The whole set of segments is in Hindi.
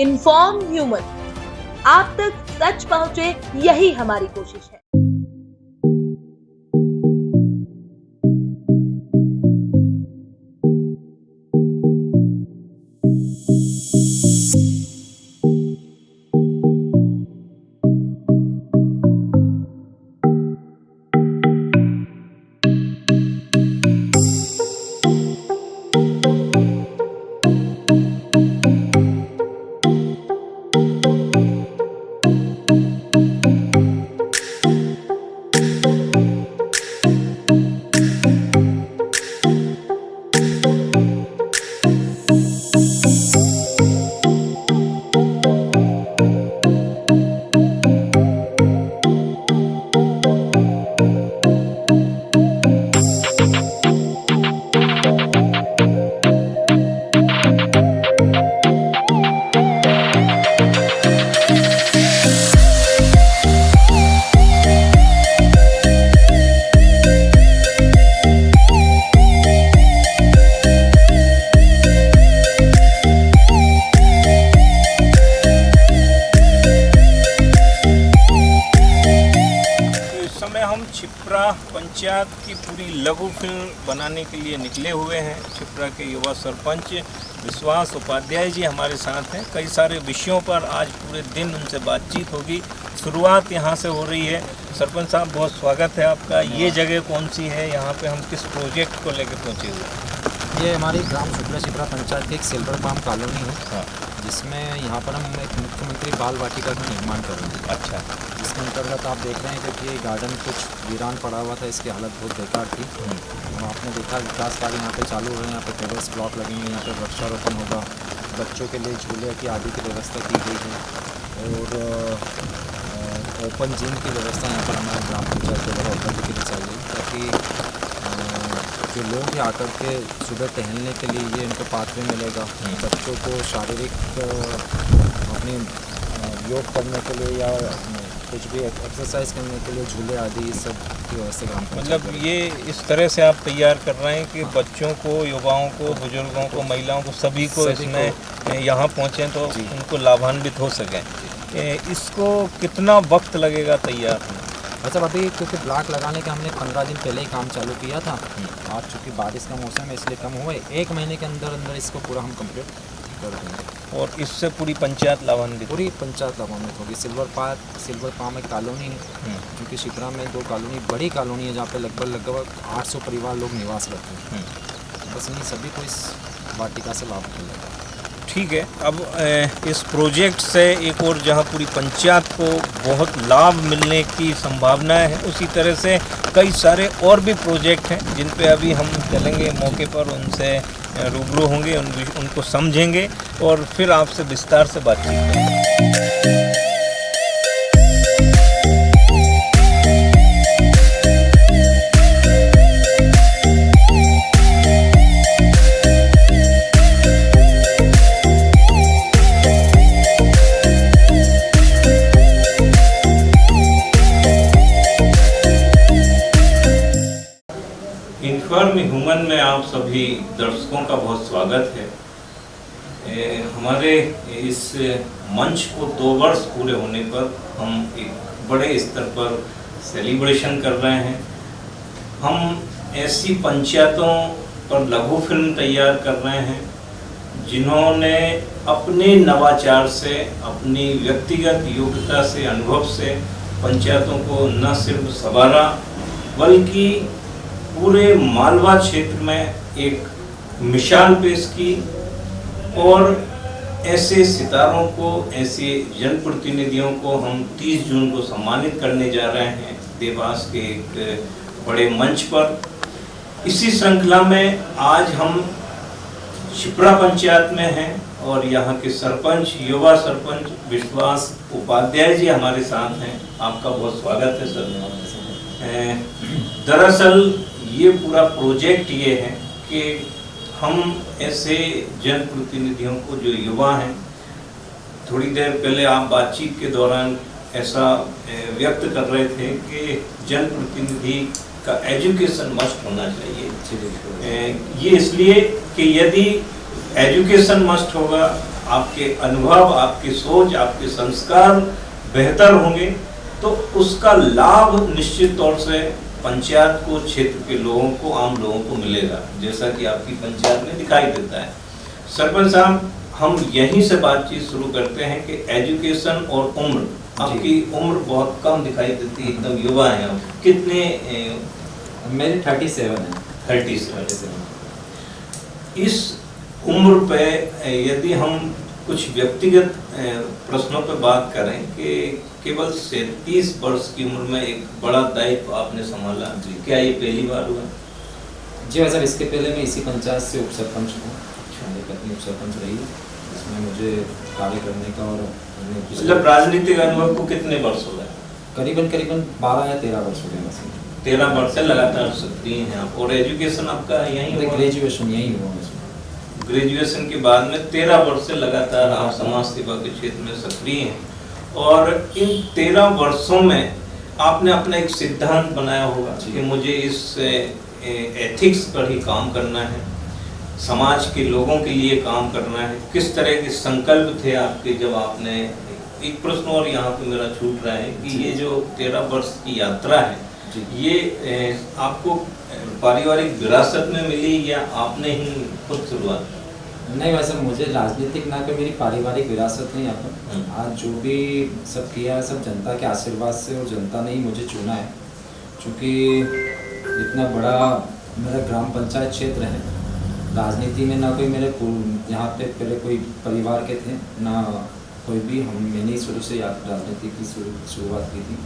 इन्फॉर्म ह्यूमन, आप तक सच पहुंचे, यही हमारी कोशिश है। छिप्रा पंचायत की पूरी लघु फिल्म बनाने के लिए निकले हुए हैं। छिप्रा के युवा सरपंच विश्वास उपाध्याय जी हमारे साथ हैं। कई सारे विषयों पर आज पूरे दिन उनसे बातचीत होगी। शुरुआत यहाँ से हो रही है। सरपंच साहब, बहुत स्वागत है आपका। ये जगह कौन सी है, यहाँ पे हम किस प्रोजेक्ट को लेकर पहुँचे हुए हैं? ये हमारी ग्राम छिप्रा पंचायत की एक सिल्वर पाम कॉलोनी है। हाँ। जिसमें यहाँ पर हम एक मुख्यमंत्री बाल वाटिका का निर्माण कर रहे हैं। अच्छा। जिसके अंतर्गत आप देख रहे हैं कि ये गार्डन कुछ वीरान पड़ा हुआ था, इसकी हालत बहुत बेकार थी। तो आपने देखा विकास कार्य यहाँ पे चालू हो रहे हैं। यहाँ पे टेरेस ब्लॉक लगेंगे, यहाँ पे वृक्षारोपण होगा, बच्चों के लिए झूले की आदि की व्यवस्था की गई है और ओपन जिम की व्यवस्था यहाँ पर हमारे ग्राम पंचायत के द्वारा उपलब्ध की चाहिए, ताकि जो लोग यहाँ आकर के सुबह टहलने के लिए ये इनको पाथवे मिलेगा। बच्चों को शारीरिक अपनी योग करने के लिए या कुछ भी एक्सरसाइज करने के लिए झूले आदि इस सब की व्यवस्था ग्राम मतलब ये इस तरह से आप तैयार कर रहे हैं कि बच्चों को, युवाओं को, बुजुर्गों को, महिलाओं को, सभी को इसमें यहाँ पहुँचें तो उनको लाभान्वित हो सकें। इसको कितना वक्त लगेगा तैयार होने? मतलब अभी क्योंकि ब्लॉक लगाने के हमने 15 दिन पहले ही काम चालू किया था। आज चूँकि बारिश का मौसम है इसलिए कम हुए, 1 महीने के अंदर अंदर इसको पूरा हम कंप्लीट कर देंगे। और इससे पूरी पंचायत लाभान्वित? पूरी पंचायत लाभान्वित होगी। सिल्वर पाम एक कॉलोनी है, क्योंकि छिप्रा में 2 कॉलोनी, बड़ी कॉलोनी है जहाँ पे लगभग 800 परिवार लोग निवास करते हैं। बस इन्हीं सभी को इस वाटिका से लाभ मिलेगा। ठीक है। अब इस प्रोजेक्ट से एक और जहां पूरी पंचायत को बहुत लाभ मिलने की संभावनाएं हैं, उसी तरह से कई सारे और भी प्रोजेक्ट हैं जिन पे अभी हम चलेंगे, मौके पर उनसे रूबरू होंगे, उनको समझेंगे और फिर आपसे विस्तार से बातचीत करेंगे। इन्फॉर्म ह्यूमन में आप सभी दर्शकों का बहुत स्वागत है। हमारे इस मंच को 2 वर्ष पूरे होने पर हम एक बड़े स्तर पर सेलिब्रेशन कर रहे हैं। हम ऐसी पंचायतों पर लघु फिल्म तैयार कर रहे हैं जिन्होंने अपने नवाचार से, अपनी व्यक्तिगत योग्यता से, अनुभव से पंचायतों को न सिर्फ संवारा बल्कि पूरे मालवा क्षेत्र में एक मिसाल पेश की। और ऐसे सितारों को, ऐसे जनप्रतिनिधियों को हम 30 जून को सम्मानित करने जा रहे हैं देवास के एक बड़े मंच पर। इसी श्रृंखला में आज हम छिप्रा पंचायत में हैं और यहाँ के सरपंच, युवा सरपंच विश्वास उपाध्याय जी हमारे साथ हैं। आपका बहुत स्वागत है सर। दरअसल ये पूरा प्रोजेक्ट ये है कि हम ऐसे जनप्रतिनिधियों को, जो युवा हैं, थोड़ी देर पहले आप बातचीत के दौरान ऐसा व्यक्त कर रहे थे कि जनप्रतिनिधि का एजुकेशन मस्ट होना चाहिए। ये इसलिए कि यदि एजुकेशन मस्ट होगा आपके अनुभव, आपकी सोच, आपके संस्कार बेहतर होंगे तो उसका लाभ निश्चित तौर से पंचायत को, क्षेत्र के लोगों को, आम लोगों को मिलेगा, जैसा कि आपकी पंचायत में दिखाई देता है। सरपंच साहब, हम यहीं से बातचीत शुरू करते हैं कि एजुकेशन और उम्र, आपकी उम्र बहुत कम दिखाई देती है, एकदम युवा हैं आप। कितने? मेरी 37 है। 37। इस उम्र पे यदि हम कुछ व्यक्तिगत प्रश्नों पे बात करें कि केवल 37 वर्ष की उम्र में एक बड़ा दायित्व आपने संभाला, क्या ये पहली बार हुआ? जी वैसे इसके पहले मैं इसी पंचायत से उप सरपंच हूँ, मेरी पत्नी उप सरपंच रही, इसमें मुझे कार्य करने का और मतलब राजनीतिक अनुभव को कितने वर्ष हो गए? करीबन 12 या 13 वर्ष हो गए बस। 13 वर्ष से लगातार सक्रिय हैं आप। और एजुकेशन आपका यहीं हुआ? ग्रेजुएशन यहीं हुआ। ग्रेजुएशन के बाद में 13 वर्ष से लगातार आप समाज सेवा के क्षेत्र में सक्रिय हैं और इन 13 वर्षों में आपने अपना एक सिद्धांत बनाया होगा कि मुझे इस एथिक्स पर ही काम करना है, समाज के लोगों के लिए काम करना है। किस तरह के संकल्प थे आपके जब आपने, एक प्रश्न और यहाँ पे मेरा छूट रहा है कि ये जो 13 वर्ष की यात्रा है ये आपको पारिवारिक विरासत में मिली या आपने ही खुद शुरुआत की? नहीं, वैसे मुझे राजनीतिक ना कि मेरी पारिवारिक विरासत नहीं आता। आज जो भी सब किया है सब जनता के आशीर्वाद से और जनता ने ही मुझे चुना है। क्योंकि इतना बड़ा मेरा ग्राम पंचायत क्षेत्र है, राजनीति में ना कोई मेरे यहाँ पे पहले कोई परिवार के थे ना कोई भी, मैंने ही शुरू से राजनीति की शुरुआत की थी।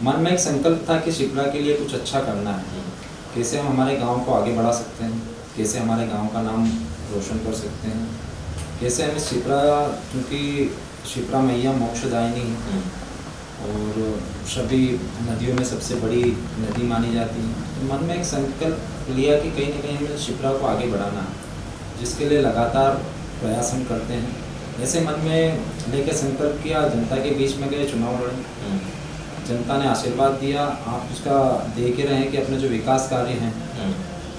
मन में एक संकल्प था कि शिप्रा के लिए कुछ अच्छा करना है, कैसे हम हमारे गांव को आगे बढ़ा सकते हैं, कैसे हमारे गांव का नाम रोशन कर सकते हैं, कैसे हमें शिप्रा, क्योंकि शिप्रा मैया मोक्षदायिनी है और सभी नदियों में सबसे बड़ी नदी मानी जाती है। तो मन में एक संकल्प लिया कि कहीं ना कहीं हमें शिप्रा को आगे बढ़ाना है, जिसके लिए लगातार प्रयास हम करते हैं। ऐसे मन में लेकर संकल्प किया, जनता के बीच में गए, चुनाव लड़े, जनता ने आशीर्वाद दिया। आप उसका देख ही रहे हैं कि अपने जो विकास कार्य हैं,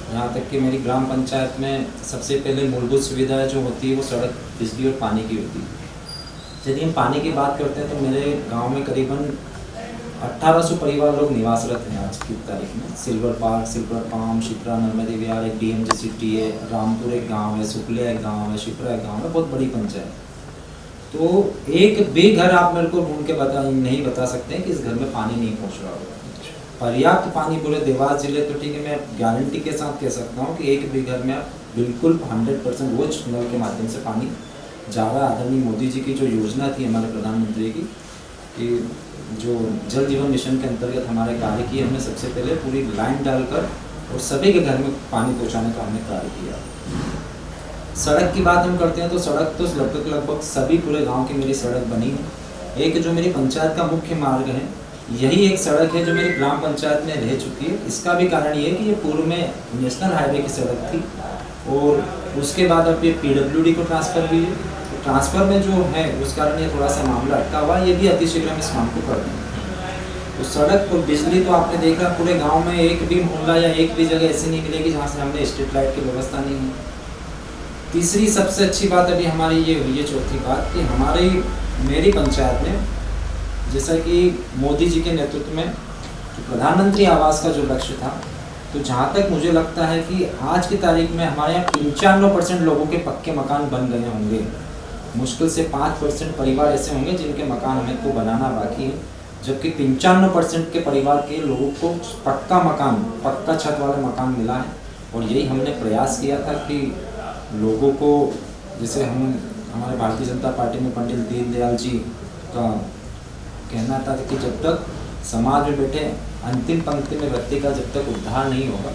यहाँ तक कि मेरी ग्राम पंचायत में सबसे पहले मूलभूत सुविधाएं जो होती है वो सड़क, बिजली और पानी की होती है। यदि हम पानी की बात करते हैं तो मेरे गांव में करीबन 1800 परिवार लोग निवासरत हैं आज की तारीख में। Silver park, silver palm, Shipra, Narmade Vihar, एक DMG सिटी है, रामपुर एक गाँव है, सुपले एक गाँव है, शिप्रा एक गाँव है, बहुत बड़ी पंचायत। तो एक भी घर आप मेरे को ढूंढ के नहीं बता सकते हैं कि इस घर में पानी नहीं पहुंच रहा होगा। पर्याप्त पानी पूरे देवास जिले, तो ठीक है, मैं गारंटी के साथ कह सकता हूं कि एक भी घर में आप बिल्कुल 100% रोज नल के माध्यम से पानी जा रहा है। आदरणीय मोदी जी की जो योजना थी हमारे प्रधानमंत्री की, कि जो जल जीवन मिशन के अंतर्गत हमारे कार्य किए, हमने सबसे पहले पूरी लाइन डालकर और सभी के घर में पानी पहुँचाने का हमने कार्य किया। सड़क की बात हम करते हैं तो सड़क तो लगभग सभी पूरे गांव की मेरी सड़क बनी है। एक जो मेरी पंचायत का मुख्य मार्ग है, यही एक सड़क है जो मेरी ग्राम पंचायत में रह चुकी है। इसका भी कारण ये है कि ये पूर्व में नेशनल हाईवे की सड़क थी और उसके बाद अब ये PWD को ट्रांसफ़र हुई है। तो ट्रांसफ़र में जो है उस कारण ये थोड़ा सा मामला अटका हुआ है, ये भी अतिशीघ्र हम इस मांग को कर देंगे। तो सड़क और बिजली तो आपने देखा, पूरे गाँव में एक भी मोहल्ला या एक भी जगह ऐसी नहीं मिलेगी जहाँ से हमने स्ट्रीट लाइट की व्यवस्था नहीं है। तीसरी सबसे अच्छी बात अभी हमारी ये हुई है, चौथी बात, कि मेरी पंचायत में जैसा कि मोदी जी के नेतृत्व में जो प्रधानमंत्री आवास का जो लक्ष्य था, तो जहाँ तक मुझे लगता है कि आज की तारीख में हमारे यहाँ 95% लोगों के पक्के मकान बन गए होंगे। मुश्किल से 5% परिवार ऐसे होंगे जिनके मकान हमें को बनाना बाकी है, जबकि 95% के परिवार के लोगों को पक्का मकान, पक्का छत वाला मकान मिला है। और यही हमने प्रयास किया था कि लोगों को, जैसे हमारे भारतीय जनता पार्टी में पंडित दीनदयाल जी का कहना था कि जब तक समाज में बैठे अंतिम पंक्ति में व्यक्ति का जब तक उद्धार नहीं होगा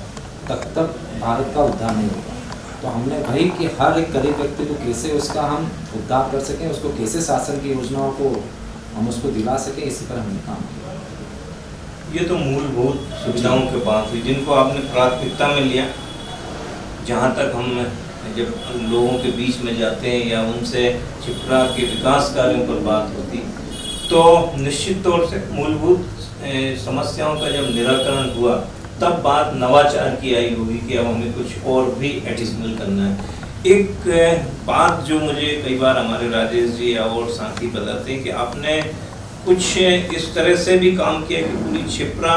तब तक भारत का उद्धार नहीं होगा। तो हमने वही कि हर एक गरीब व्यक्ति को कैसे उसका हम उद्धार कर सकें, उसको कैसे शासन की योजनाओं को हम उसको दिला सकें, इसी पर हमने काम किया। ये तो मूलभूत सुविधाओं के बात हुई जिनको आपने प्राथमिकता में लिया। जहाँ तक हम जब लोगों के बीच में जाते हैं या उनसे शिप्रा के विकास कार्यों पर बात होती, तो निश्चित तौर से मूलभूत समस्याओं का जब निराकरण हुआ तब बात नवाचार की आई होगी कि अब हमें कुछ और भी एडिशनल करना है। एक बात जो मुझे कई बार हमारे राजेश जी और साथी बताते हैं कि आपने कुछ इस तरह से भी काम किया कि पूरी क्षिप्रा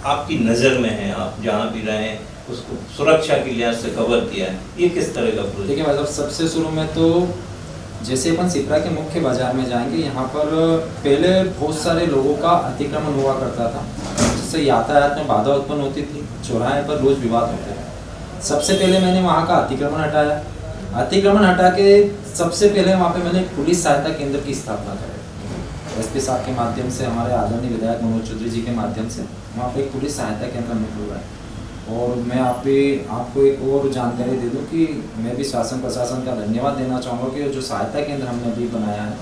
आपकी नज़र में है, आप जहाँ भी रहें उसको सुरक्षा के लिहाज से कवर किया है। ये किस तरह का प्रोजेक्ट? देखिए भाई साहब, सबसे शुरू में तो जैसे अपन सिपरा के मुख्य बाजार में जाएंगे, यहाँ पर पहले बहुत सारे लोगों का अतिक्रमण हुआ करता था, जिससे यातायात में बाधा उत्पन्न होती थी, चौराहे पर रोज विवाद होते थे। सबसे पहले मैंने वहाँ का अतिक्रमण हटाया। अतिक्रमण हटा के सबसे पहले वहाँ पे मैंने पुलिस सहायता केंद्र की स्थापना करी। एसपी साहब के माध्यम से, हमारे आदरणीय विधायक मनोज चौधरी जी के माध्यम से वहाँ पे एक पुलिस सहायता केंद्र हमने खुलवाया। और मैं आपको एक और जानकारी दे दूं कि मैं भी शासन प्रशासन का धन्यवाद देना चाहूँगा कि जो सहायता केंद्र हमने अभी बनाया है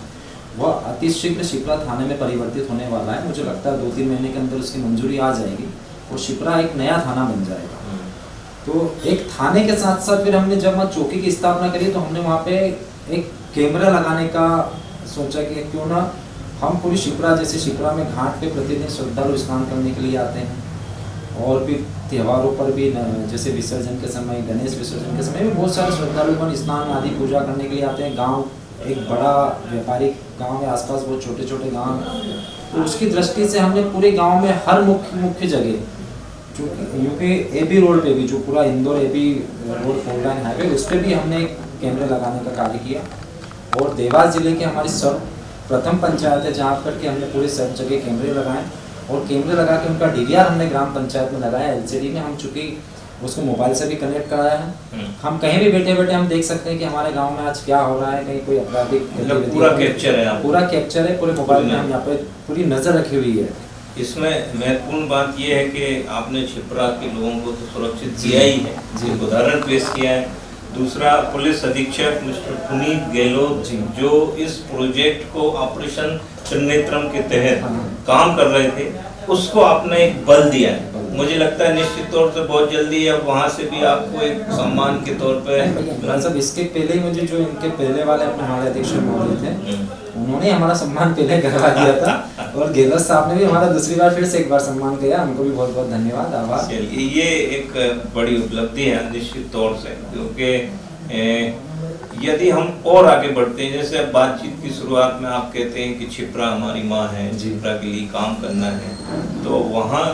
वह अति शीघ्र शिप्रा थाने में परिवर्तित होने वाला है। मुझे लगता है 2-3 महीने के अंदर उसकी मंजूरी आ जाएगी और शिप्रा एक नया थाना बन जाएगा। तो एक थाने के साथ साथ फिर हमने जब वहाँ चौकी की स्थापना करी तो हमने वहाँ पे एक कैमरा लगाने का सोचा कि क्यों ना हम पूरी शिप्रा, जैसे शिप्रा में घाट पे प्रतिदिन श्रद्धालु स्नान करने के लिए आते हैं और भी त्योहारों पर भी, जैसे विसर्जन के समय, गणेश विसर्जन के समय भी बहुत सारे श्रद्धालुगण स्नान आदि पूजा करने के लिए आते हैं। गांव एक बड़ा व्यापारिक गांव है, आसपास बहुत छोटे छोटे गांव, तो उसकी दृष्टि से हमने पूरे गांव में हर मुख्य जगह, क्योंकि एबी रोड पे भी, जो पूरा Indore AB road 4 line highway, उस पर भी हमने कैमरे लगाने का कार्य किया। और देवास जिले के हमारी सर्वप्रथम पंचायत है जहाँ पर कि हमने पूरे सब जगह कैमरे लगाए और कैमरे लगा के उनका डीवीआर हमने ग्राम पंचायत में लगाया। एलसीडी में हम चूँकि उसको मोबाइल से भी कनेक्ट कराया है, हम कहीं भी बैठे बैठे हम देख सकते हैं कि हमारे गांव में आज क्या हो रहा है, कहीं कोई आपराधिक पूरा कैप्चर है, पूरा कैप्चर है, पूरे मोबाइल में हम यहाँ पे पूरी नज़र रखी हुई है। इसमें महत्वपूर्ण बात यह है कि आपने क्षिप्रा के लोगों को तो सुरक्षित किया ही है, एक उदाहरण पेश किया है। दूसरा, पुलिस अधीक्षक मिस्टर पुनीत गहलोत जो इस प्रोजेक्ट को ऑपरेशन त्रिनेत्रम के तहत काम कर रहे थे, उसको आपने एक बल दिया है। मुझे लगता है निश्चित तौर से बहुत जल्दी अब वहाँ से भी आपको एक सम्मान के तौर पे सब इसके पहले ही मुझे जो इनके पहले वाले अपने हमारे अध्यक्ष महोदय थे, उन्होंने हमारा सम्मान पहले करवा दिया था और गहलोत साहब ने भी हमारा दूसरी बार फिर से एक बार सम्मान किया, उनको भी बहुत बहुत धन्यवाद, आभार। ये एक बड़ी उपलब्धि है निश्चित तौर से, क्योंकि यदि हम और आगे बढ़ते हैं, जैसे अब बातचीत की शुरुआत में आप कहते हैं कि क्षिप्रा हमारी माँ है, क्षिप्रा के लिए काम करना है, तो वहाँ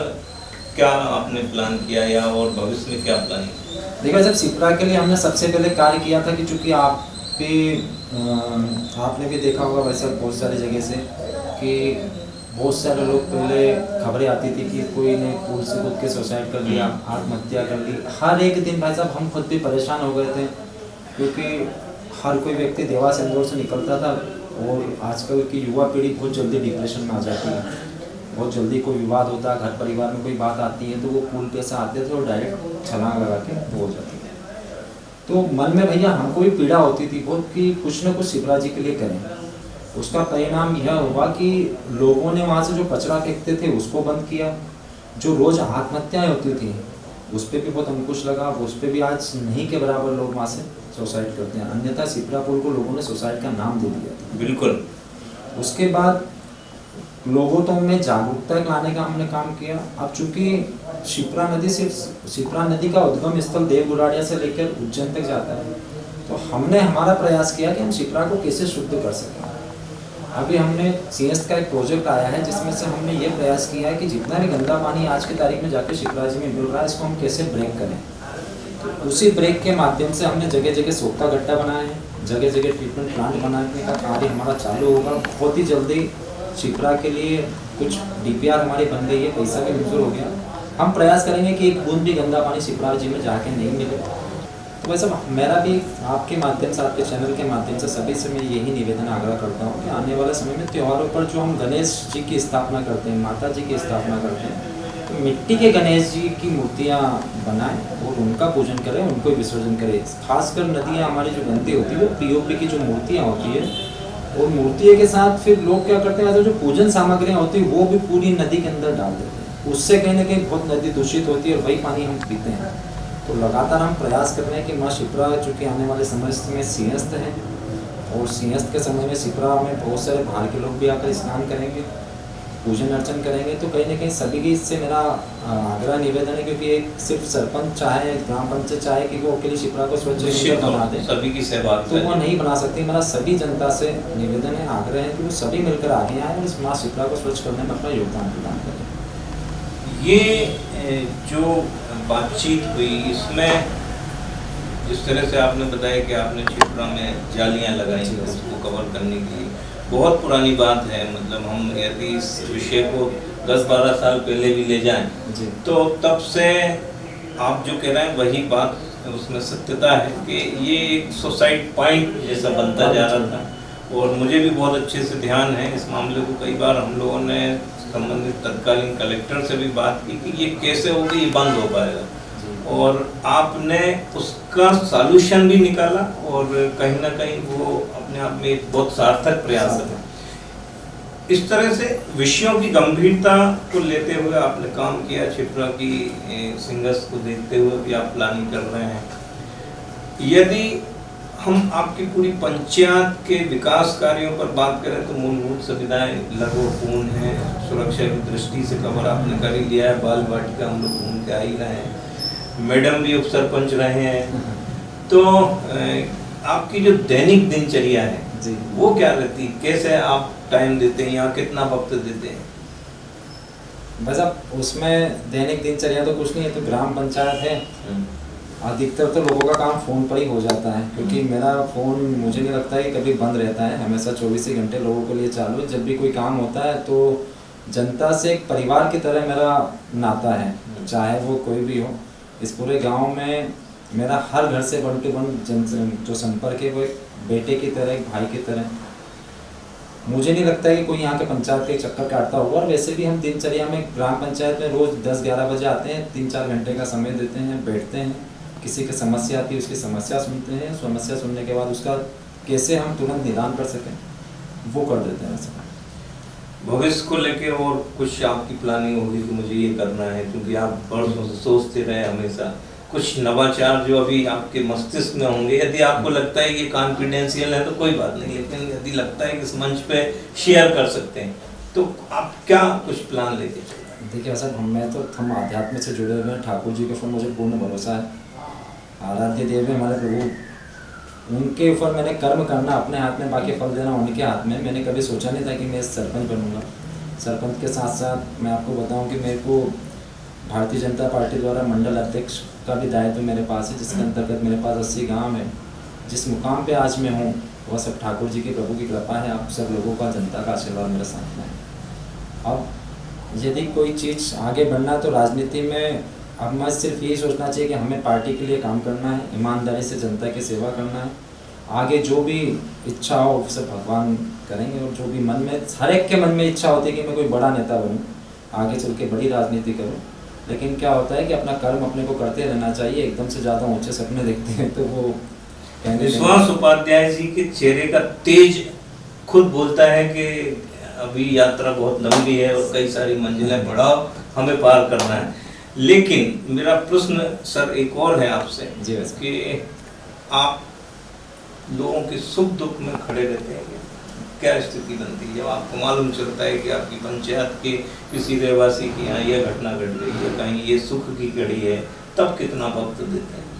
क्या आपने प्लान किया या और भविष्य में क्या प्लानिंग? देखिए, जब क्षिप्रा के लिए हमने सबसे पहले कार्य किया था कि चूँकि आपने भी देखा होगा वैसे बहुत सारी जगह से कि बहुत सारे लोग पहले खबरें आती थी कि कोई ने पुल से कूद के सुसाइड कर लिया, आत्महत्या कर ली। हर एक दिन भाई साहब हम खुद भी परेशान हो गए थे, क्योंकि हर कोई व्यक्ति देवास इंदौर से निकलता था और आजकल की युवा पीढ़ी बहुत जल्दी डिप्रेशन में आ जाती है, बहुत जल्दी कोई विवाद होता है, घर परिवार में कोई बात आती है तो वो पुल पे से आते थे और डायरेक्ट छलांग लगा के हो जाती है। तो मन में भैया हमको भी पीड़ा होती थी बहुत कि कुछ न कुछ शिप्रा जी के लिए करें। उसका परिणाम यह हुआ कि लोगों ने वहाँ से जो कचरा फेंकते थे उसको बंद किया, जो रोज़ आत्महत्याएँ होती थी उस पर भी बहुत अंकुश लगा, उस पर भी आज नहीं के बराबर लोग वहाँ से सुसाइड करते हैं। अन्यथा शिप्रा पुल को लोगों ने सुसाइड का नाम दे दिया। बिल्कुल। उसके बाद लोगों तो में जागरूकता लाने का हमने काम किया। अब चूंकि शिप्रा नदी सिर्फ शिप्रा नदी का उद्गम स्थल देवगुराड़िया से लेकर उज्जैन तक जाता है, तो हमने हमारा प्रयास किया कि हम शिप्रा को कैसे शुद्ध कर सकें। अभी हमने सीएस का एक प्रोजेक्ट आया है जिसमें से हमने ये प्रयास किया है कि जितना भी गंदा पानी आज की तारीख में जाकर शिप्रा जी में मिल रहा है इसको हम कैसे ब्रेक करें। तो उसी ब्रेक के माध्यम से हमने जगह जगह सोखता गड्ढा बनाए हैं, जगह जगह ट्रीटमेंट प्लांट बनाने का कार्य हमारा चालू होगा। बहुत ही जल्दी शिप्रा के लिए कुछ डीपीआर हमारी बन गई है, पैसा भी मंजूर हो गया। हम प्रयास करेंगे कि एक बूंद भी गंदा पानी शिप्रा जी में जाके नहीं मिले। तो वैसे मेरा भी आपके माध्यम से, आपके चैनल के माध्यम से सभी से मैं यही निवेदन आग्रह करता हूँ कि आने वाले समय में त्योहारों पर जो हम गणेश जी की स्थापना करते हैं, माता जी की स्थापना करते हैं, तो मिट्टी के गणेश जी की मूर्तियाँ बनाएं और उनका पूजन करें, उनको विसर्जन करें। खासकर नदियाँ हमारी जो गंदी होती है वो पीओपी की जो मूर्तियाँ होती है, और मूर्तियों के साथ फिर लोग क्या करते हैं, जो पूजन सामग्रियाँ होती है वो भी पूरी नदी के अंदर डाल देते हैं। उससे कहीं ना कहीं बहुत नदी दूषित होती है और वही पानी हम पीते हैं। तो लगातार हम प्रयास कर रहे हैं कि माँ शिप्रा चूँकि आने वाले समय में सिंहस्थ है और सिंहस्थ के समय में शिप्रा में बहुत सारे बाहर के लोग भी आकर स्नान करेंगे, पूजन अर्चन करेंगे तो कहीं ना कहीं सभी की इससे मेरा आग्रह निवेदन है, क्योंकि एक सिर्फ सरपंच चाहे, ग्राम पंचायत चाहे कि वो अकेली शिप्रा को स्वच्छ निश्चित सुंदर बना दे, सभी की सहभागिता तो वो नहीं बना सकती। मेरा सभी जनता से निवेदन है, आग्रह है कि वो सभी मिलकर आगे आए और इस माँ शिप्रा को स्वच्छ करने में अपना योगदान प्रदान करें। ये जो बातचीत हुई इसमें जिस तरह से आपने बताया कि आपने शिप्रा में जालियां लगाई जी, उसको कवर करने के लिए, बहुत पुरानी बात है। मतलब हम यदि इस विषय को 10-12 साल पहले भी ले जाएं जी तो तब से आप जो कह रहे हैं वही बात उसमें सत्यता है कि ये एक सुसाइड पॉइंट जैसा बनता जा रहा था। और मुझे भी बहुत अच्छे से ध्यान है इस मामले को, कई बार हम लोगों ने संबंधित तत्कालीन कलेक्टर से भी बात की कि ये कैसे होगा, ये बंद हो पाएगा, और आपने उसका सॉल्यूशन भी निकाला और कहीं ना कहीं वो अपने आप में एक बहुत सार्थक प्रयास है। इस तरह से विषयों की गंभीरता को लेते हुए आपने काम किया। शिप्रा की सिंगर्स को देखते हुए भी आप प्लानिंग कर रहे हैं। यदि हम आपकी पूरी पंचायत के विकास कार्यों पर बात करें तो मूलभूत सुविधाएं लघुपूर्ण है, सुरक्षा की दृष्टि से कवर आपने कर ही लिया है, बाल वाटिका हम लोग घूम के आ ही रहे हैं, मैडम भी उप सरपंच रहे हैं। तो आपकी जो दैनिक दिनचर्या है जी वो क्या रहती है, कैसे आप टाइम देते हैं या कितना वक्त देते हैं? बस अब उसमें दैनिक दिनचर्या तो कुछ नहीं है, तो ग्राम पंचायत है, अधिकतर तो लोगों का काम फ़ोन पर ही हो जाता है, क्योंकि मेरा फ़ोन मुझे नहीं लगता है कि कभी बंद रहता है, हमेशा 24 ही घंटे लोगों के लिए चालू है। जब भी कोई काम होता है तो जनता से एक परिवार की तरह मेरा नाता है, चाहे वो कोई भी हो। इस पूरे गांव में मेरा हर घर से 1 to 1 जो संपर्क है वो एक बेटे की तरह, एक भाई की तरह। मुझे नहीं लगता है कि कोई यहाँ के पंचायत के चक्कर काटता होगा। और वैसे भी हम दिनचर्या में ग्राम पंचायत में रोज़ 10-11 बजे आते हैं, 3-4 घंटे का समय देते हैं, बैठते हैं, किसी की समस्या आती है उसकी समस्या सुनते हैं, समस्या सुनने के बाद उसका कैसे हम तुरंत निदान कर सकें वो कर देते हैं। वैसे भविष्य को लेके और कुछ आपकी प्लानिंग होगी कि मुझे ये करना है, क्योंकि आप बरसों से सोचते रहे हमेशा कुछ नवाचार जो अभी आपके मस्तिष्क में होंगे, यदि आपको लगता है कि कॉन्फिडेंशियल है तो कोई बात नहीं, लेकिन यदि लगता है कि इस मंच पे शेयर कर सकते हैं तो आप क्या कुछ प्लान लेके चल रहे हैं? देखिए सर, हम आध्यात्म से जुड़े हुए हैं, ठाकुर जी के ऊपर मुझे पूर्ण भरोसा है, आराध्य देव है हमारे प्रभु, उनके ऊपर मैंने कर्म करना अपने हाथ में, बाकी फल देना उनके हाथ में। मैंने कभी सोचा नहीं था कि मैं सरपंच बनूंगा। सरपंच के साथ साथ मैं आपको बताऊं कि मेरे को भारतीय जनता पार्टी द्वारा मंडल अध्यक्ष का भी दायित्व मेरे पास है, जिसके अंतर्गत मेरे पास 80 गाँव है। जिस मुकाम पे आज मैं हूँ वह सब ठाकुर जी की प्रभु की कृपा है, आप सब लोगों का, जनता का आशीर्वाद मेरे साथ में है। अब यदि कोई चीज़ आगे बढ़ना है तो राजनीति में अब मैं सिर्फ यही सोचना चाहिए कि हमें पार्टी के लिए काम करना है, ईमानदारी से जनता की सेवा करना है। आगे जो भी इच्छा हो वो सब भगवान करेंगे, और जो भी मन में, हर एक के मन में इच्छा होती है कि मैं कोई बड़ा नेता बनूं, आगे चल के बड़ी राजनीति करूं। लेकिन क्या होता है कि अपना कर्म अपने को करते रहना चाहिए। एकदम से ज़्यादा ऊंचे सपने देखते हैं तो वो विश्वास उपाध्याय जी के चेहरे का तेज खुद बोलता है कि अभी यात्रा बहुत लंबी है और कई सारी मंजिलें बढ़ाओ, हमें पार करना है। लेकिन मेरा प्रश्न सर एक और है आपसे जी कि आप लोगों के सुख दुख में खड़े रहते हैं, क्या स्थिति बनती है जब आपको मालूम चलता है कि आपकी पंचायत के किसी रहवासी की यहाँ यह घटना घट गई है, कहीं ये सुख की घड़ी है, तब कितना वक्त देते हैं?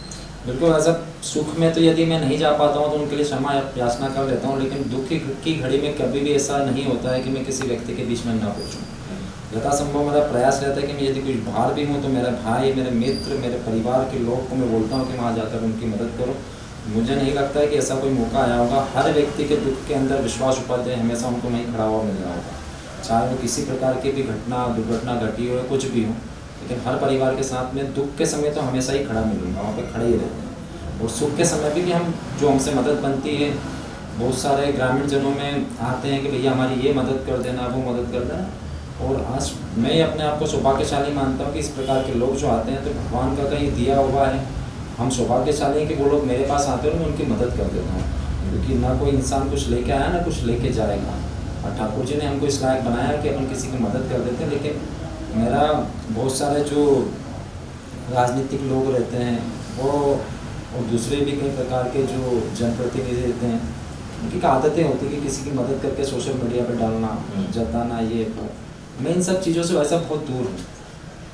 बिल्कुल ऐसा, सुख में तो यदि मैं नहीं जा पाता हूँ तो उनके लिए क्षमा याचना कर लेता हूँ, लेकिन दुख की घड़ी में कभी भी ऐसा नहीं होता है कि मैं किसी व्यक्ति के बीच में ना पहुँचूँ। यथासंभव मेरा प्रयास रहता है कि मैं यदि कुछ बाहर भी हूँ तो मेरा भाई, मेरे मित्र, मेरे परिवार के लोग को मैं बोलता हूँ कि वहाँ जाकर उनकी मदद करो। मुझे नहीं लगता है कि ऐसा कोई मौका आया होगा। हर व्यक्ति के दुख के अंदर विश्वास उपाध्याय हमेशा उनको नहीं खड़ा हुआ मिल रहा होगा, चाहे वो किसी प्रकार की भी घटना, दुर्घटना घटी हो या कुछ भी हो, लेकिन हर परिवार के साथ में दुख के समय तो हमेशा ही खड़ा मिलूँगा, वहाँ पर खड़े ही रहते हैं। और सुख के समय भी हम जो हमसे मदद बनती है, बहुत सारे ग्रामीण जनों में आते हैं कि भैया हमारी ये मदद कर देना, वो मदद कर देना। और आज मैं अपने आप को सौभाग्यशाली मानता हूँ कि इस प्रकार के लोग जो आते हैं तो भगवान का कहीं दिया हुआ है। हम सौभाग्यशाली हैं कि वो लोग मेरे पास आते हैं और मैं उनकी मदद कर देता हूँ, क्योंकि ना कोई इंसान कुछ लेके आया ना कुछ लेके जाएगा। और ठाकुर जी ने हमको इस लायक बनाया कि अपन किसी की मदद कर देते हैं। लेकिन मेरा बहुत सारे जो राजनीतिक लोग रहते हैं वो और दूसरे भी कई प्रकार के जो जनप्रतिनिधि रहते हैं, उनकी आदतें होती है कि किसी की मदद करके सोशल मीडिया पर डालना, जताना, ये मैं इन सब चीज़ों से वैसा बहुत दूर हूँ।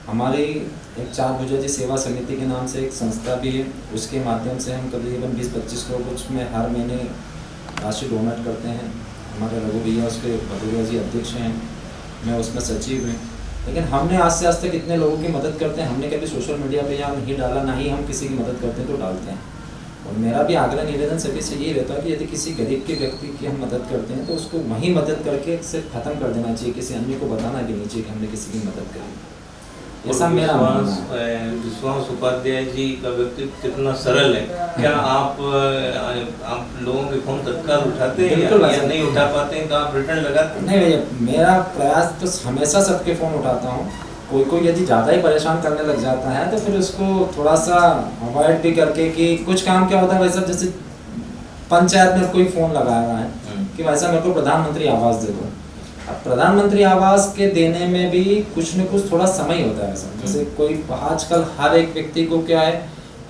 हमारी एक 4 भुजा जी सेवा समिति के नाम से एक संस्था भी है, उसके माध्यम से हम करीबन 20-25 लोग उसमें हर महीने राशि डोनेट करते हैं। हमारे रघु भैया उसके भदौरिया जी अध्यक्ष हैं, मैं उसमें सचिव हूँ। लेकिन हमने आज तक इतने लोगों की मदद करते हैं, हमने कभी सोशल मीडिया पे यहाँ नहीं डाला, ना ही हम किसी की मदद करते हैं तो डालते हैं। और मेरा भी आग्रह निवेदन सभी से यही रहता है कि यदि किसी गरीब के व्यक्ति की हम मदद करते हैं तो उसको वहीं मदद करके सिर्फ ख़त्म कर देना चाहिए, किसी अन्य को बताना भी नहीं चाहिए कि हमने किसी की मदद करी। ऐसा मेरा मानना है। विश्वास उपाध्याय जी का व्यक्तित्व कितना सरल है। क्या आप लोगों के फोन तत्काल उठाते हैं या नहीं उठा पाते हैं तो आप रिटर्न लगाते हैं? नहीं भैया, मेरा प्रयास तो हमेशा सबके फ़ोन उठाता हूँ। कोई यदि ज़्यादा ही परेशान करने लग जाता है तो फिर उसको थोड़ा सा अवॉइड भी करके, कि कुछ काम क्या होता है भाई साहब, जैसे पंचायत में कोई फ़ोन लगाया हुआ है कि भाई साहब मेरे को प्रधानमंत्री आवास दे दो। अब प्रधानमंत्री आवास के देने में भी कुछ न कुछ थोड़ा समय होता है सर। जैसे कोई आजकल हर एक व्यक्ति को क्या है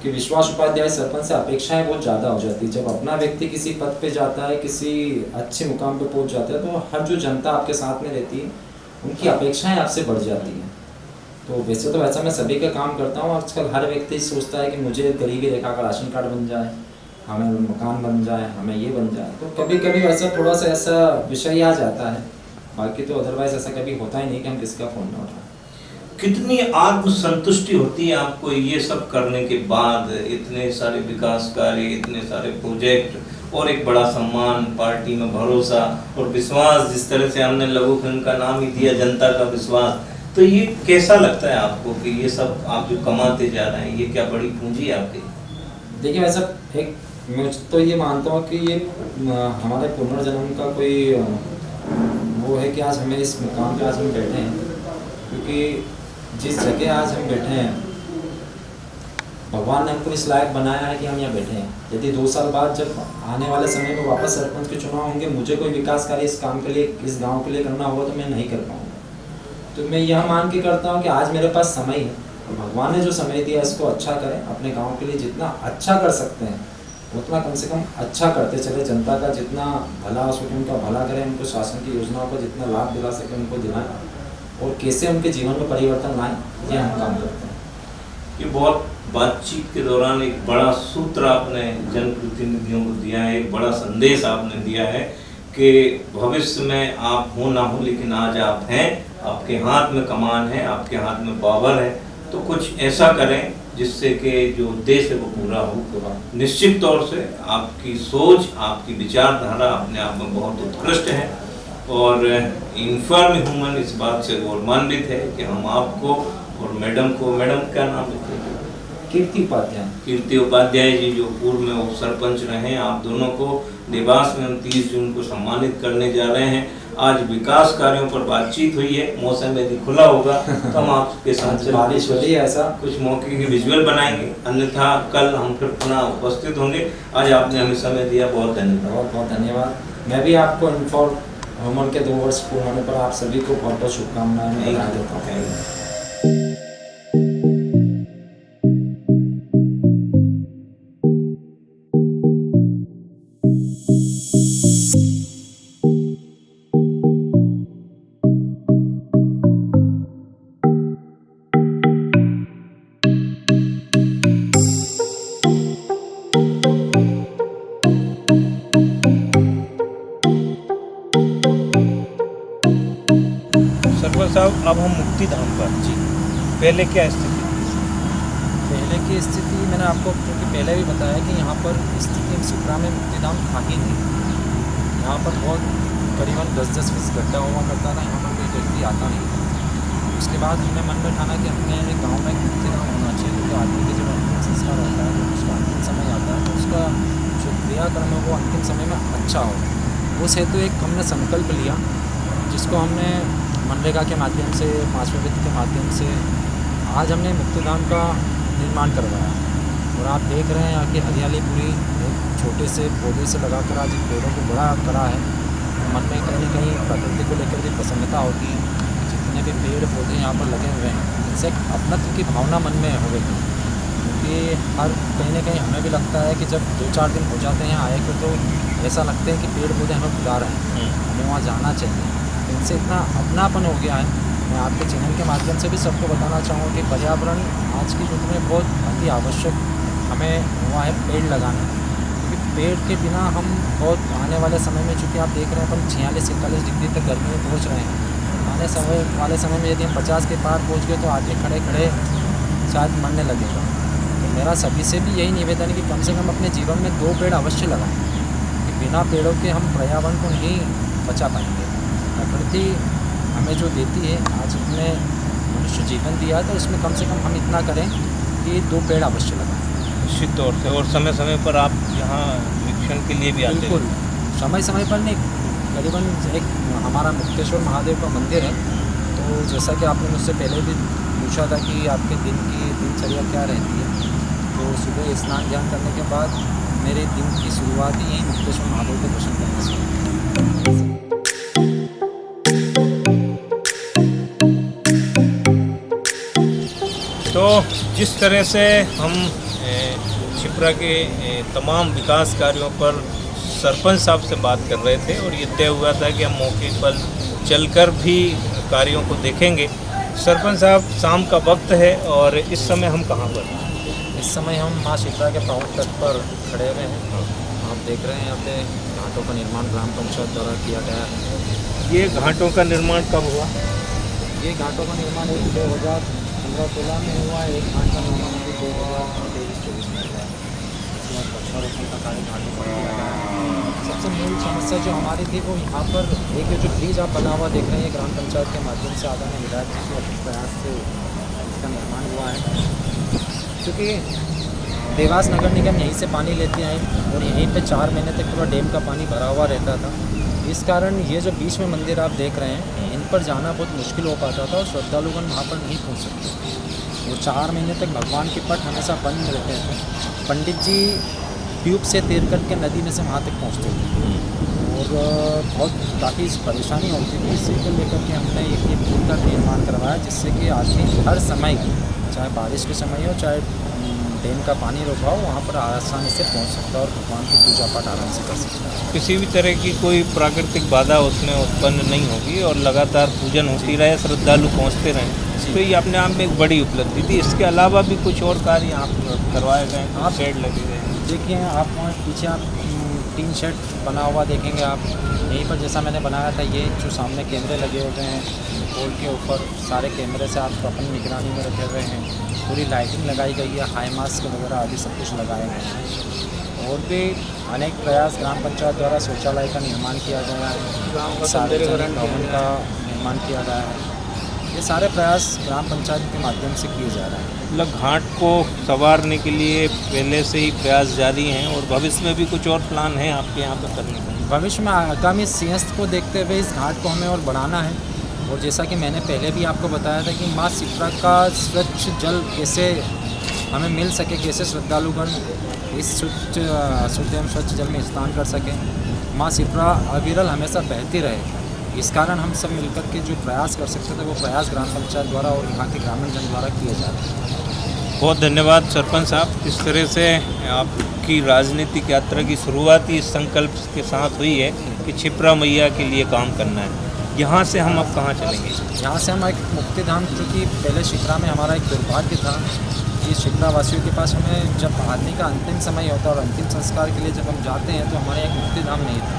कि विश्वास उपाध्याय सरपंच से अपेक्षाएं बहुत ज़्यादा हो जाती है। जब अपना व्यक्ति किसी पद पे जाता है, किसी अच्छे मुकाम पे पहुंच जाता है, तो हर जो जनता आपके साथ में रहती है उनकी अपेक्षाएं आपसे बढ़ जाती हैं। तो वैसे तो वैसा मैं सभी का काम करता हूँ। आजकल हर व्यक्ति सोचता है कि मुझे गरीबी रेखा का राशन कार्ड बन जाए, हमें मकान बन जाए, हमें ये बन जाए। तो कभी कभी वैसा थोड़ा सा ऐसा विषय आ जाता है, बाकी तो अदरवाइज ऐसा कभी होता ही नहीं कि हम किसी का फ़ोन ना उठाएं। कितनी आत्मसंतुष्टि होती है आपको ये सब करने के बाद? इतने सारे विकास कार्य, इतने सारे प्रोजेक्ट और एक बड़ा सम्मान, पार्टी में भरोसा और विश्वास, जिस तरह से हमने लघु फिल्म का नाम ही दिया जनता का विश्वास, तो ये कैसा लगता है आपको कि ये सब आप जो कमाते जा रहे हैं, ये क्या बड़ी पूंजी है आपकी? देखिए वैसा एक मैं तो ये मानता हूँ कि ये हमारे पुनर्जन्म का कोई वो है कि आज हमें इस मुकाम पे आज हम बैठे हैं, क्योंकि जिस जगह आज हम बैठे हैं भगवान ने हमको इस लायक बनाया है कि हम यहाँ बैठे हैं। यदि 2 साल बाद जब आने वाले समय में वापस सरपंच के चुनाव होंगे, मुझे कोई विकास कार्य इस काम के लिए, इस गांव के लिए करना होगा तो मैं नहीं कर पाऊँगा। तो मैं यह मान के करता हूँ कि आज मेरे पास समय है और भगवान ने जो समय दिया इसको अच्छा करें। अपने गाँव के लिए जितना अच्छा कर सकते हैं उतना कम से कम अच्छा करते चले। जनता का जितना भला हो सके उनका भला करें, उनको शासन की योजनाओं का जितना लाभ दिला सके उनको दिलाएं, और कैसे उनके जीवन में परिवर्तन लाएं, ये हम काम करते हैं। ये बहुत बातचीत के दौरान एक बड़ा सूत्र आपने जनप्रतिनिधियों को दिया है, एक बड़ा संदेश आपने दिया है कि भविष्य में आप हो ना हो लेकिन आज आप हैं, आपके हाथ में कमान है, आपके हाथ में पावर है, तो कुछ ऐसा करें जिससे कि जो उद्देश्य है वो पूरा हो। निश्चित तौर से आपकी सोच, आपकी विचारधारा अपने आप में बहुत उत्कृष्ट है और इन्फॉर्म ह्यूमन इस बात से गौरवान्वित है कि हम आपको और मैडम को, मैडम क्या नाम है? कीर्ति उपाध्याय जी जो पूर्व में उप सरपंच रहे हैं, आप दोनों को देवास में हम 30 जून को सम्मानित करने जा रहे हैं। आज विकास कार्यों पर बातचीत हुई है, मौसम यदि खुला होगा तो हम आपके साथ बारिश हो रही है, ऐसा कुछ मौके की विजुअल बनाएंगे, अन्यथा कल हम फिर पुनः उपस्थित होंगे। आज आपने हमें समय दिया, बहुत धन्यवाद। बहुत बहुत धन्यवाद। मैं भी आपको इन्फॉर्म ह्यूमन के 2 वर्ष पूर्ण होने पर आप सभी को बहुत बहुत शुभकामनाएं देता हूँ। सरपंच साहब, अब हम मुक्ति धाम पर जी, पहले क्या स्थिति थी? पहले की स्थिति मैंने आपको क्योंकि पहले भी बताया कि यहाँ पर स्थिति सिपरा में मुक्तिधाम था ही नहीं। यहाँ पर बहुत करीबन 10-10 फीस गड्ढा हुआ करता था, यहाँ पर कोई व्यक्ति आता नहीं था। उसके बाद हमने मन में ठाना कि अपने गाँव में एक मुक्तिधाम होना चाहिए, क्योंकि आदमी के जब अंतिम संस्कार होता है, जब उसका अंतिम समय आता है तो उसका जो क्रियाक्रम है वो अंतिम समय में अच्छा हो। उस हेतु एक हमने संकल्प लिया, जिसको हमने मनरेगा के माध्यम से, 5वें वित्त के माध्यम से आज हमने मुक्तिधाम का निर्माण करवाया। और आप देख रहे हैं कि हरियाली पूरी एक छोटे से पौधे से लगाकर आज पेड़ों को बड़ा करा है। मन में कहीं न कहीं प्रकृति को लेकर भी प्रसन्नता होती है। जितने भी पेड़ पौधे यहाँ पर लगे हुए हैं, इनसे अपनत्व की भावना मन में हो गई, क्योंकि हर कहीं न कहीं हमें भी लगता है कि जब 2-4 दिन हो जाते हैं आए को, तो ऐसा लगता है कि पेड़ पौधे हमें बुला रहे हैं, हमें वहाँ जाना चाहिए। इनसे इतना अपनापन हो गया है। मैं आपके चैनल के माध्यम से भी सबको बताना चाहूँगा कि पर्यावरण आज की युग में बहुत अति आवश्यक हमें हुआ है पेड़ लगाना, क्योंकि पेड़ के बिना हम बहुत आने वाले समय में, चूँकि आप देख रहे हैं अपन 46-41 डिग्री तक गर्मी में पहुँच रहे हैं, आने वाले समय में यदि हम 50 के पार पहुँच गए तो आगे खड़े खड़े शायद मरने लगेगा। तो मेरा सभी से भी यही निवेदन है कि कम से कम अपने जीवन में 2 पेड़ अवश्य लगाएं, कि बिना पेड़ों के हम पर्यावरण को नहीं बचा पाएंगे। प्रकृति हमें जो देती है, आज हमने मनुष्य जीवन दिया है, तो इसमें कम से कम हम इतना करें कि 2 पेड़ अवश्य लगाएं। निश्चित तौर से। और समय समय पर आप यहाँ निरीक्षण के लिए भी आते हैं? बिल्कुल, समय समय पर नहीं, करीबन एक हमारा मुक्तेश्वर महादेव का मंदिर है, तो जैसा कि आपने मुझसे पहले भी पूछा था कि आपके दिन की दिनचर्या क्या रहती है, तो सुबह स्नान ध्यान करने के बाद मेरे दिन की शुरुआत ही यही मुक्तेश्वर महादेव के दर्शन करने से होती है। तो जिस तरह से हम छिपरा के तमाम विकास कार्यों पर सरपंच साहब से बात कर रहे थे और ये तय हुआ था कि हम मौके पर चलकर भी कार्यों को देखेंगे। सरपंच साहब, शाम का वक्त है और इस समय हम कहाँ पर हैं? इस समय हम माँ शिप्रा के पावन तट पर खड़े हुए हैं। आप देख रहे हैं यहाँ पे घाटों का निर्माण ग्राम पंचायत द्वारा किया गया है। ये घाटों का निर्माण कब हुआ? ये घाटों का निर्माण 2015-16 में हुआ है। एक घाट का निर्माण अभी 2023-24 में हुआ है। इसके बाद वृक्षारोपण का कार्य घाटों पर किया गया है। सबसे मूल समस्या जो हमारी थी वो यहाँ पर एक जो ब्रिज आप बना हुआ देख रहे हैं, ग्राम पंचायत के माध्यम से आदरणीय विधायक जी के प्रयास से इसका निर्माण हुआ है। क्योंकि देवास नगर निगम यहीं से पानी लेते हैं और यहीं पे 4 महीने तक पूरा डैम का पानी भरा हुआ रहता था। इस कारण ये जो बीच में मंदिर आप देख रहे हैं, इन पर जाना बहुत मुश्किल हो पाता था और श्रद्धालुगण वहाँ पर नहीं पहुँच सकते। वो 4 महीने तक भगवान के पट हमेशा बंद रहते थे। पंडित जी ट्यूब से तैर करके नदी में से वहाँ तक पहुँचते थे और बहुत काफ़ी परेशानी होती थी। इसी को लेकर के हमने एक पुल का निर्माण करवाया, जिससे कि आदमी हर समय, चाहे बारिश के समय हो चाहे डैम का पानी रोका हो, वहाँ पर आसानी से पहुँच सकता है और भगवान की पूजा पाठ आराम से कर सकता है। किसी भी तरह की कोई प्राकृतिक बाधा उसमें उत्पन्न नहीं होगी और लगातार पूजन होती रहे, श्रद्धालु पहुँचते रहें, तो ये अपने आप में एक बड़ी उपलब्धि थी। इसके अलावा भी कुछ और कार्य यहाँ करवाए गए, आप शेड लगे गए? देखिए, आप वहाँ पीछे आप 3 शेड बना हुआ देखेंगे आप। यहीं पर जैसा मैंने बनाया था, ये जो सामने कैमरे लगे हुए हैं, पोल के ऊपर सारे कैमरे से आप अपनी निगरानी में रखे हुए हैं। पूरी लाइटिंग लगाई गई है, हाई मास्क वगैरह आदि सब कुछ लगाए गए हैं। और भी अनेक प्रयास ग्राम पंचायत द्वारा शौचालय का निर्माण किया गया है, सार्वजनिक भवन का निर्माण किया गया है। ये सारे प्रयास ग्राम पंचायत के माध्यम से किए जा रहे हैं। मतलब घाट को संवारने के लिए पहले से ही प्रयास जारी हैं और भविष्य में भी कुछ और प्लान है आपके यहाँ पर करने का? भविष्य में आगामी सिंहस्थ को देखते हुए इस घाट को हमें और बढ़ाना है। और जैसा कि मैंने पहले भी आपको बताया था कि माँ शिप्रा का स्वच्छ जल कैसे हमें मिल सके, कैसे श्रद्धालुगण इस शुद्ध एवं स्वच्छ जल में स्नान कर सकें, माँ शिप्रा अविरल हमेशा बहती रहे। इस कारण हम सब मिलकर के जो प्रयास कर सकते थे वो प्रयास ग्राम पंचायत द्वारा और यहाँ के ग्रामीण जन द्वारा किए जा रहे हैं। बहुत धन्यवाद सरपंच साहब। इस तरह से आपकी राजनीतिक यात्रा की शुरुआत ही इस संकल्प के साथ हुई है कि छिपरा मैया के लिए काम करना है। यहाँ से हम अब कहाँ चलेंगे? यहाँ से हम एक मुक्तिधाम, क्योंकि पहले शिप्रा में हमारा एक दुर्भाग्य था कि शिप्रा वासियों के पास हमें जब आदमी का अंतिम समय होता है और अंतिम संस्कार के लिए जब हम जाते हैं तो हमारे एक मुक्तिधाम नहीं था।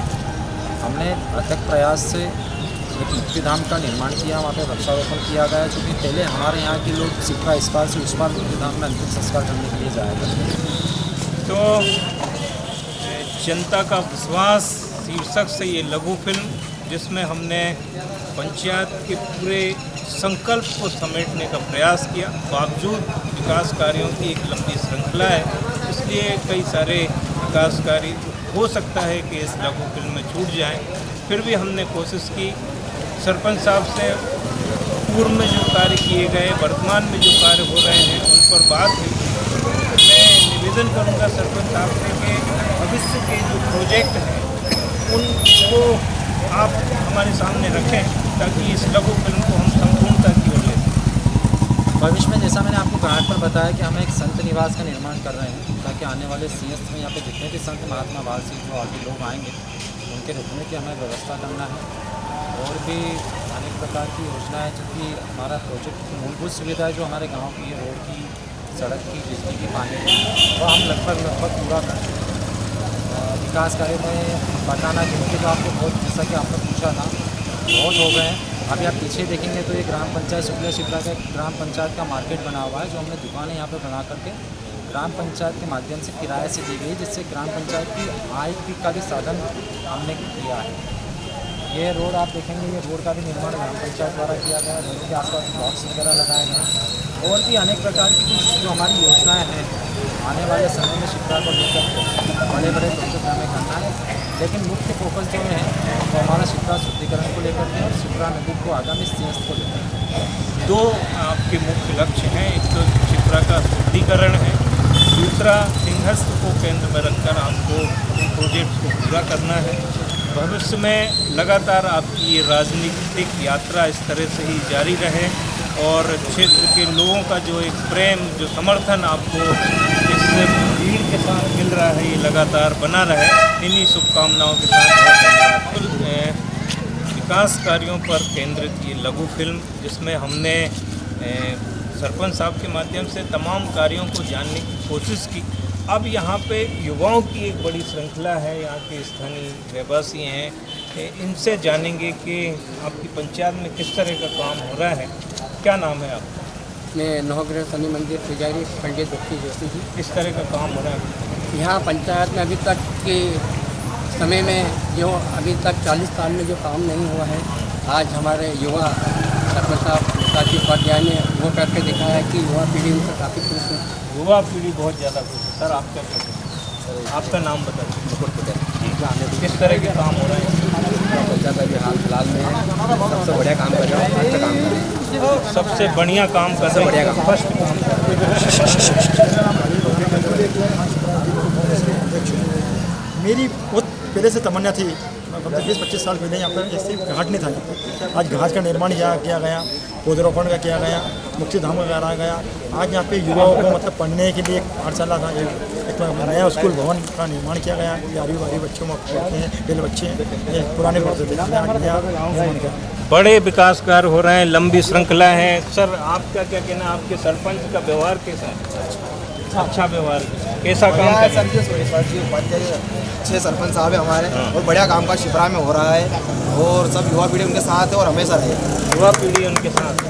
हमने अथक प्रयास से एक मुक्तिधाम का निर्माण किया, वहाँ पे वृक्षारोपण किया गया, क्योंकि पहले हमारे यहाँ के लोग शिप्रा इस पार से उस पार मुक्तिधाम में अंतिम संस्कार करने के लिए जाया करते थे। तो जनता का विश्वास शीर्षक से ये लघु फिल्म, जिसमें हमने पंचायत के पूरे संकल्प को समेटने का प्रयास किया, बावजूद विकास कार्यों की एक लंबी श्रृंखला है, इसलिए कई सारे विकास कार्य हो सकता है कि इस लघु फिल्म में छूट जाएं। फिर भी हमने कोशिश की सरपंच साहब से पूर्व में जो कार्य किए गए, वर्तमान में जो कार्य हो रहे हैं, उन पर बात हुई। मैं निवेदन करूंगा सरपंच साहब से कि भविष्य के जो प्रोजेक्ट हैं उनको आप हमारे सामने रखें, ताकि इस लघु फिल्म को हम संपूर्णता की ओर ले सकें। भविष्य में जैसा मैंने आपको घाट पर बताया कि हम एक संत निवास का निर्माण कर रहे हैं, ताकि आने वाले सिंहस्थ में यहाँ पे जितने भी संत महात्मा भाषी जो आगे लोग आएंगे उनके रुकने की हमें व्यवस्था करना है। और भी अनेक प्रकार की योजना है, क्योंकि हमारा प्रोजेक्ट की मूलभूत सुविधाएं जो हमारे गांव की है, रोड की, सड़क की, बिजली की, पानी की, वो हम लगभग पूरा कर चुके हैं। विकास कार्य में बताना जिनके तो आपको बहुत, जैसा कि आपने पूछा था, बहुत हो गए हैं। अभी आप पीछे देखेंगे तो ये ग्राम पंचायत शुक्ला शिप्रा का ग्राम पंचायत का मार्केट बना हुआ है, जो हमने दुकानें यहाँ पे बना करके ग्राम पंचायत के माध्यम से किराए से दी गई, जिससे ग्राम पंचायत की आय का भी साधन हमने किया है। ये रोड आप देखेंगे, ये रोड का भी निर्माण ग्राम पंचायत द्वारा किया गया है। रोड के आसपास ब्लॉक्स वगैरह लगाए गए हैं। और भी अनेक प्रकार की कुछ जो हमारी योजनाएं हैं, आने वाले समय में शिप्रा को लेकर बड़े बड़े प्रोजेक्ट हमें करना है। लेकिन मुख्य फोकस जो है वो हमारा शिप्रा शुद्धिकरण को लेकर के और शिप्रा नदी को आगामी सिंहस्थ को लेकर। दो आपके मुख्य लक्ष्य हैं, एक तो शिप्रा का शुद्धिकरण है, दूसरा सिंहस्थ को केंद्र में रखकर आपको प्रोजेक्ट को पूरा करना है। भविष्य में लगातार आपकी ये राजनीतिक यात्रा इस तरह से ही जारी रहे और क्षेत्र के लोगों का जो एक प्रेम, जो समर्थन आपको इस भीड़ के साथ मिल रहा है, ये लगातार बना रहे। इन्हीं शुभकामनाओं के साथ विकास कार्यों पर केंद्रित ये लघु फिल्म, जिसमें हमने सरपंच साहब के माध्यम से तमाम कार्यों को जानने की कोशिश की। अब यहाँ पे युवाओं की एक बड़ी श्रृंखला है, यहाँ के स्थानीय रहवासी हैं, इनसे जानेंगे कि आपकी पंचायत में किस तरह का काम हो रहा है। क्या नाम है आपका? मैं नवग्रह शनि मंदिर पुजारी पंडित भक्ति जोशी जी। किस तरह का काम हो रहा है यहाँ पंचायत में अभी तक के समय में जो अभी तक 40 साल में जो काम नहीं हुआ है, आज हमारे युवा सरपंच साहब नेताजी उपाध्याय ने वो करके दिखाया है कि युवा पीढ़ी उनसे काफ़ी खुश है। युवा पीढ़ी बहुत ज़्यादा खुश है। सर आपका क्या कहना है? आपका नाम बताइए। किस तरह के काम हो रहे हैं पंचायत अभी हाल फिलहाल में सबसे बढ़िया काम कर रहा है, अच्छा काम कर रहे हैं। सबसे बढ़िया काम कर रहे हैं, फर्स्ट काम कर रहे हैं। मेरी बहुत पहले से तमन्ना थी, 20-25 साल पहले यहाँ पर ऐसे घाट नहीं था। आज घाट का निर्माण किया गया, पौधरोपण का किया गया, मुक्ति धाम का कराया गया। आज यहाँ पे युवाओं को मतलब पढ़ने के लिए एक पाठशाला था, एक नया स्कूल भवन का निर्माण किया गया। 11वीं बच्चों में पढ़ते हैं, पहले बच्चे पुराने पढ़ते थे, बड़े विकास कार्य हो रहे हैं, लंबी श्रृंखला है। सर आपका क्या कहना है? आपके सरपंच का व्यवहार कैसा है? अच्छा व्यवहार, कैसा काम कर रहे हैं? अच्छे सरपंच साहब है हमारे और बढ़िया काम का शिप्रा में हो रहा है और सब युवा पीढ़ी उनके साथ है और हमेशा रहे युवा पीढ़ी उनके साथ।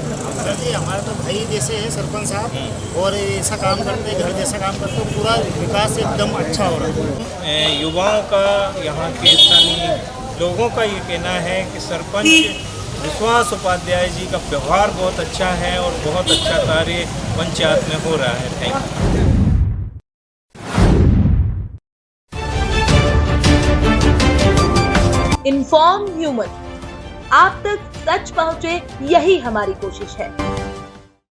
जी हमारे तो भाई जैसे है सरपंच साहब, और ऐसा काम करते, घर जैसा काम करते, पूरा विकास एकदम अच्छा हो रहा है। युवाओं का, यहाँ के स्थानीय लोगों का ये कहना है कि सरपंच विश्वास उपाध्याय जी का व्यवहार बहुत अच्छा है और बहुत अच्छा कार्य पंचायत में हो रहा है। Thank you. इन्फॉर्म ह्यूमन, आप तक सच पहुंचे, यही हमारी कोशिश है।